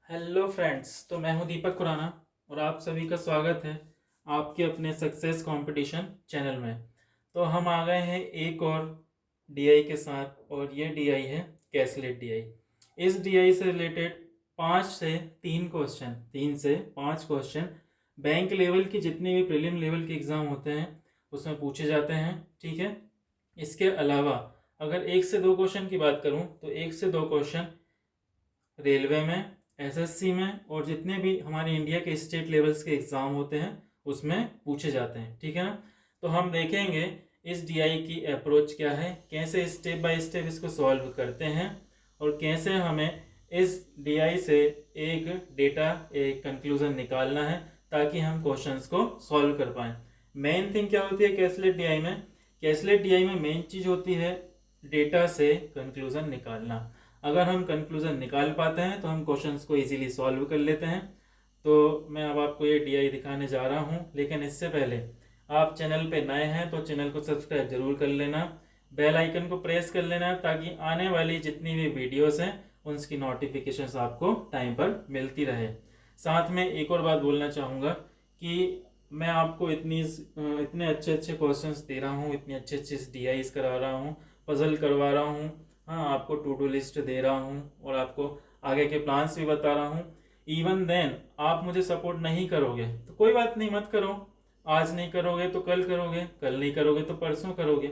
Hello friends, तो मैं हूं दीपक खुराना और आप सभी का स्वागत है आपके अपने सक्सेस कंपटीशन चैनल में। तो हम आ गए हैं एक और डीआई के साथ और ये डीआई है कैसलेट डीआई। इस डीआई से रिलेटेड 3 से 5 क्वेश्चन बैंक लेवल की जितनी भी प्रीलिम लेवल के एग्ज़ाम होते हैं उसमें पूछे जाते हैं। ठीक है, इसके अलावा अगर 1 से 2 क्वेश्चन की बात करूं तो 1 से 2 क्वेश्चन रेलवे में, एसएससी में और जितने भी हमारे इंडिया के स्टेट लेवल्स के एग्ज़ाम होते हैं उसमें पूछे जाते हैं। ठीक है ना, तो हम देखेंगे इस डीआई की अप्रोच क्या है, कैसे स्टेप बाय स्टेप इसको सॉल्व करते हैं और कैसे हमें इस डीआई से एक डेटा, एक कंक्लूजन निकालना है ताकि हम क्वेश्चंस को सॉल्व कर पाएँ। मेन थिंग क्या होती है कैसलेट डीआई में? कैसलेट डीआई में मेन चीज़ होती है डेटा से कंक्लूजन निकालना। अगर हम कंक्लूजन निकाल पाते हैं तो हम क्वेश्चंस को इजीली सॉल्व कर लेते हैं। तो मैं अब आपको ये डीआई दिखाने जा रहा हूँ, लेकिन इससे पहले आप चैनल पे नए हैं तो चैनल को सब्सक्राइब जरूर कर लेना, बेल आइकन को प्रेस कर लेना ताकि आने वाली जितनी भी वीडियोस हैं उनकी नोटिफिकेशंस आपको टाइम पर मिलती रहे। साथ में एक और बात बोलना चाहूँगा कि मैं आपको इतने अच्छे अच्छे क्वेश्चंस दे रहा हूँ, इतनी अच्छे अच्छे डीआईस करा रहा हूँ, पजल करवा रहा हूँ, हाँ आपको टू डू लिस्ट दे रहा हूँ और आपको आगे के प्लान्स भी बता रहा हूँ। इवन देन आप मुझे सपोर्ट नहीं करोगे तो कोई बात नहीं, मत करो। आज नहीं करोगे तो कल करोगे, कल नहीं करोगे तो परसों करोगे,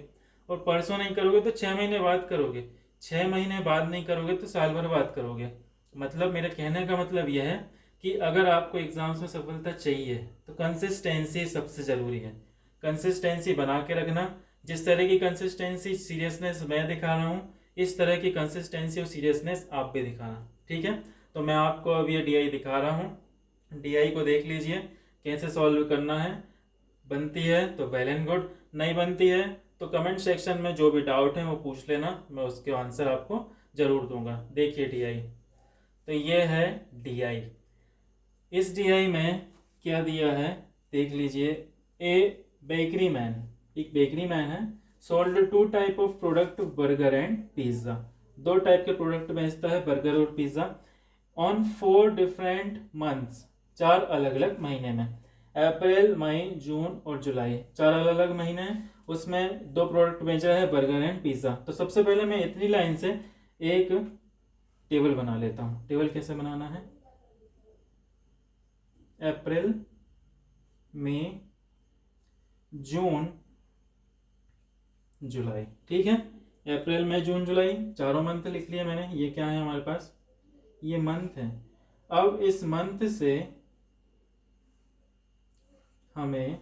और परसों नहीं करोगे तो 6 महीने बाद करोगे, 6 महीने बाद नहीं करोगे तो साल भर बाद करोगे। मतलब मेरे कहने का मतलब यह है कि अगर आपको एग्जाम्स में सफलता चाहिए तो कंसिस्टेंसी सबसे ज़रूरी है। कंसिस्टेंसी बना के रखना। जिस तरह की कंसिस्टेंसी, सीरियसनेस मैं दिखा रहा हूँ, इस तरह की कंसिस्टेंसी और सीरियसनेस आप भी दिखाना। ठीक है, तो मैं आपको अब ये डीआई दिखा रहा हूँ। डीआई को देख लीजिए कैसे सॉल्व करना है। बनती है तो वेल एंड गुड, नहीं बनती है तो कमेंट सेक्शन में जो भी डाउट है वो पूछ लेना, मैं उसके आंसर आपको जरूर दूंगा। देखिए डीआई, तो ये है डीआई। इस डीआई में क्या दिया है देख लीजिए। ए बेकरी मैन, एक बेकरी मैन है, sold 2 type of product, burger and pizza. 2 type के प्रोडक्ट बेचता है, बर्गर और पिज्जा, ऑन 4 डिफरेंट मंथ्स, 4 अलग अलग महीने में। अप्रैल, मई, जून और जुलाई, 4 अलग अलग महीने हैं, उसमें 2 प्रोडक्ट बेचा है, बर्गर एंड पिज्जा। तो सबसे पहले मैं इतनी लाइन से एक टेबल बना लेता हूँ। टेबल कैसे बनाना है? अप्रैल, मई, जून, जुलाई। ठीक है, अप्रैल, मई, जून, जुलाई, चारों मंथ लिख लिया मैंने। ये क्या है हमारे पास? ये मंथ है। अब इस मंथ से हमें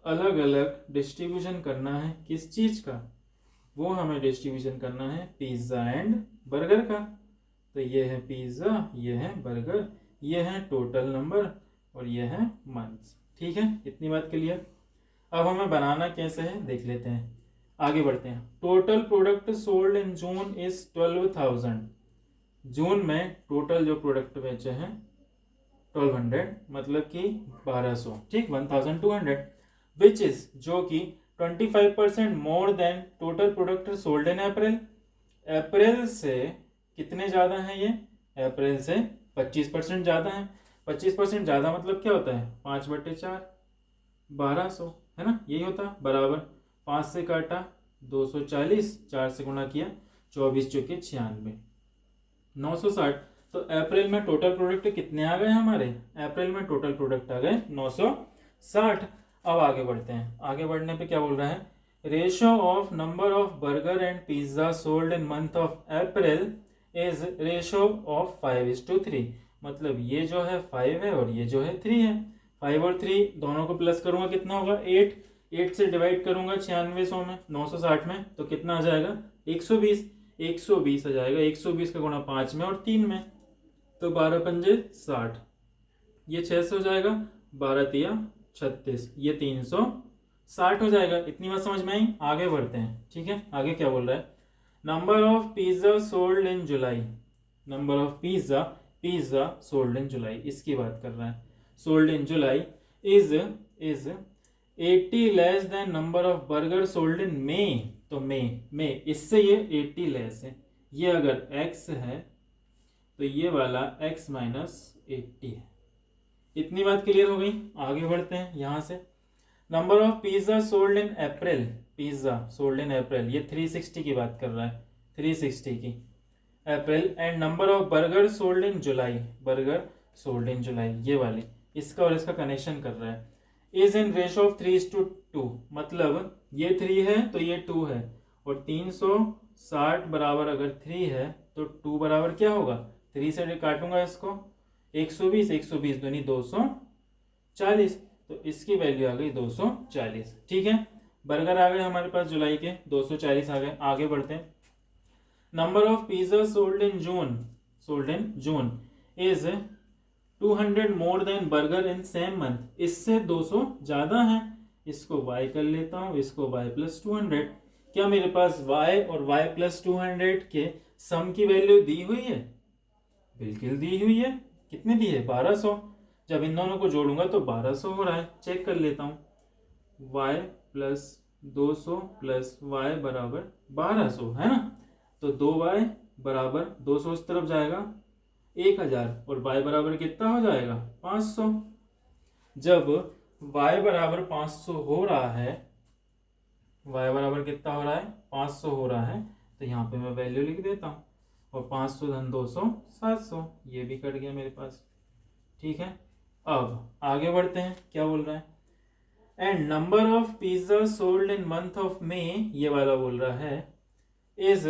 अलग अलग डिस्ट्रीब्यूशन करना है। किस चीज का? वो हमें डिस्ट्रीब्यूशन करना है पिज्जा एंड बर्गर का। तो ये है पिज्जा, ये है बर्गर, ये है टोटल नंबर और ये है मंथ्स। ठीक है, इतनी बात क्लियर। अब हमें बनाना कैसे है देख लेते हैं, आगे बढ़ते हैं। Total product sold in June is 12,000। जून में टोटल जो प्रोडक्ट बेचे हैं 1200, मतलब कि 1200। ठीक, 1200, विच इज, जो कि 25% more than total product sold in April. अप्रैल से कितने ज़्यादा हैं ये? अप्रैल से 25% ज़्यादा है। 25% ज़्यादा मतलब क्या होता है? 5/4, 1200, है ना, यही होता है। बराबर 5 से काटा 240, 4 से गुणा किया 24 चौके 96, 960। तो अप्रैल में टोटल प्रोडक्ट कितने आ गए हमारे? अप्रैल में टोटल प्रोडक्ट आ गए 960। अब आगे बढ़ते हैं। आगे बढ़ने पे क्या बोल रहा है? Ratio of number of burger and pizza sold in month of April is ratio of 5:3। मतलब ये जो है 5 है और ये जो है 3 है। 5 और 3 दोनों को प्लस करूंगा कितना होगा? 8। 8 से डिवाइड करूंगा 9600 में, 960 में, तो कितना आ जाएगा? 120। 120 आ जाएगा। 120 का गुणा 5 में और 3 में, तो 12×5 = 60। ये 6 से हो जाएगा, 12×3 = 36, ये 360 हो जाएगा। इतनी बात समझ में आई? आगे बढ़ते हैं। ठीक है, आगे क्या बोल रहा है? Number of pizza sold in July. Number of pizza, pizza sold in July, इसकी बात कर रहा है। Sold in July is 80 less than number of burger sold in May. तो मई, इससे ये 80 लेस है। ये अगर x है तो ये वाला x माइनस 80 है। इतनी बात क्लियर हो गई। आगे बढ़ते हैं यहाँ से। Number of pizza sold in April, pizza sold in April, ये 360 की बात कर रहा है, 360 की अप्रैल। And number of burger sold in July, burger sold in July, ये वाली, इसका और इसका कनेक्शन कर रहा है। इज इन रेशो ऑफ 3:2, मतलब ये 3 है तो ये 2 है, और 360 बराबर अगर 3 है तो 2 बराबर क्या होगा, 3 से काटूंगा इसको, 120, 120 दूनी 240, तो इसकी वैल्यू आ गई 240। ठीक है, बर्गर आ गए हमारे पास जुलाई के, 240 आ गए। आगे बढ़ते हैं। Number of pizza sold in June is 200 more than burger in same month, इससे 200 ज्यादा है। इसको y कर लेता हूं, इसको y प्लस 200। क्या मेरे पास y और y प्लस 200 के सम की वैल्यू दी हुई है? बिल्कुल दी हुई है। कितनी दी है? 1200। जब इन दोनों को जोड़ूंगा तो 1200 हो रहा है। चेक कर लेता हूं, y प्लस 200 प्लस y बराबर 1200 है ना। तो 2y बराबर 200 इस तरफ जाएगा 1000, और y बराबर कितना हो जाएगा 500। जब y बराबर 500 हो रहा है, y बराबर कितना हो रहा है 500 हो रहा है, तो यहाँ पे मैं वैल्यू लिख देता हूँ, और 500 धन 200 700, ये भी कट गया मेरे पास। ठीक है, अब आगे बढ़ते हैं, क्या बोल रहा है। And number of pizza sold in month of May, ये वाला बोल रहा है, is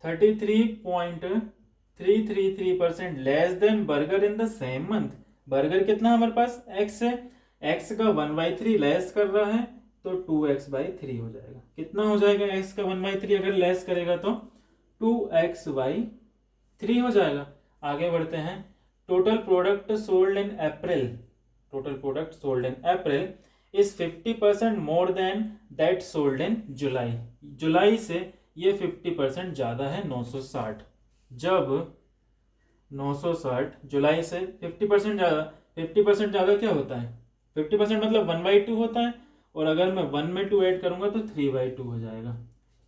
33.333% less than burger in the same month. Burger कितना हमारे पास x है, x का 1/3 लेस कर रहा है, तो 2x/3 हो जाएगा। कितना हो जाएगा x का 1/3 अगर लेस करेगा तो 2x/3 हो जाएगा। आगे बढ़ते हैं। Total product sold in April, total product sold in April is 50% more than that sold in July. जुलाई से ये 50% ज्यादा है, 960। जब 960 जुलाई से 50% ज्यादा, 50% ज्यादा क्या होता है, 50% मतलब 1/2 होता है, और अगर मैं 1 में 2 ऐड करूंगा तो 3/2 हो जाएगा।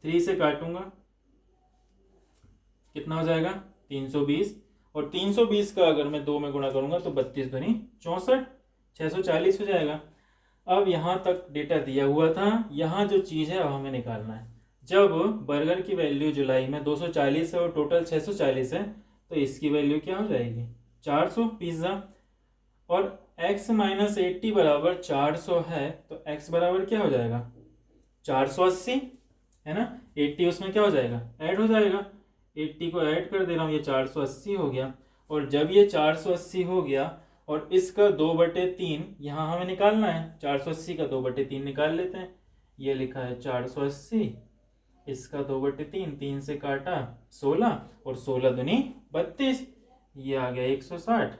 3 से काटूंगा, कितना हो जाएगा 320, और 320 का अगर मैं 2 में गुणा करूंगा तो 32 दूनी 64, 640 हो जाएगा। अब यहां तक डेटा दिया हुआ था, यहां जो चीज है अब हमें निकालना है। जब बर्गर की वैल्यू जुलाई में 240 है और टोटल 640 है, तो इसकी वैल्यू क्या हो जाएगी 400 पिज्जा, और x माइनस 80 बराबर 400 है, तो x बराबर क्या हो जाएगा 480 है ना। 80 उसमें क्या हो जाएगा ऐड हो जाएगा, 80 को ऐड कर दे रहा हूँ, ये 480 हो गया। और जब ये 480 हो गया और इसका 2/3 यहाँ हमें निकालना है, 480 का 2/3 निकाल लेते हैं। ये लिखा है 480, इसका 2/3, 3 से काटा 16, और 16 दूनी 32, ये आ गया 160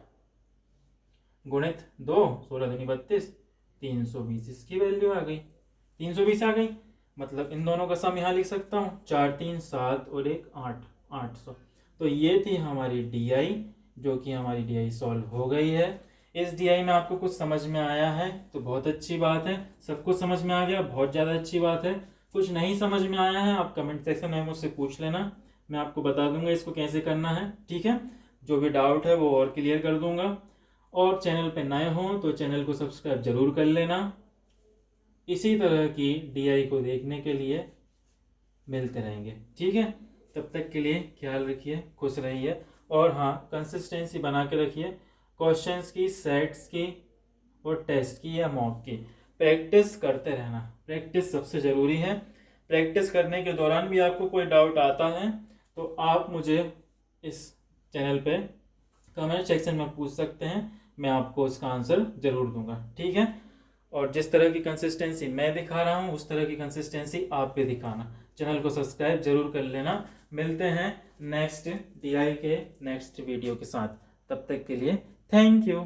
गुणित 2, 16 दूनी 32, 320 इसकी वैल्यू आ गई। 320 आ गई, मतलब इन दोनों का सम यहाँ लिख सकता हूँ, 4 3 7 और 1 8, 800। तो ये थी हमारी DI, जो कि हमारी DI सॉल्व हो गई है। इस DI में आपको कुछ समझ में आया है तो बहुत अच्छी बात है, सब कुछ समझ में आ गया, बहुत ज़्यादा अच्छी बात है। कुछ नहीं समझ में आया है आप कमेंट सेक्शन में मुझसे पूछ लेना, मैं आपको बता दूंगा इसको कैसे करना है। ठीक है, जो भी डाउट है वो और क्लियर कर दूंगा। और चैनल पे नए हो तो चैनल को सब्सक्राइब जरूर कर लेना। इसी तरह की DI को देखने के लिए मिलते रहेंगे। ठीक है, तब तक के लिए ख्याल रखिए, खुश रहिए, और हाँ कंसिस्टेंसी बना के रखिए। क्वेश्चंस की, सेट्स की और टेस्ट की या मॉक की प्रैक्टिस करते रहना, प्रैक्टिस सबसे ज़रूरी है। प्रैक्टिस करने के दौरान भी आपको कोई डाउट आता है तो आप मुझे इस चैनल पे कमेंट सेक्शन में पूछ सकते हैं, मैं आपको उसका आंसर ज़रूर दूंगा। ठीक है, और जिस तरह की कंसिस्टेंसी मैं दिखा रहा हूँ उस तरह की कंसिस्टेंसी आप भी दिखाना। चैनल को सब्सक्राइब जरूर कर लेना। मिलते हैं नेक्स्ट DI के नेक्स्ट वीडियो के साथ, तब तक के लिए थैंक यू।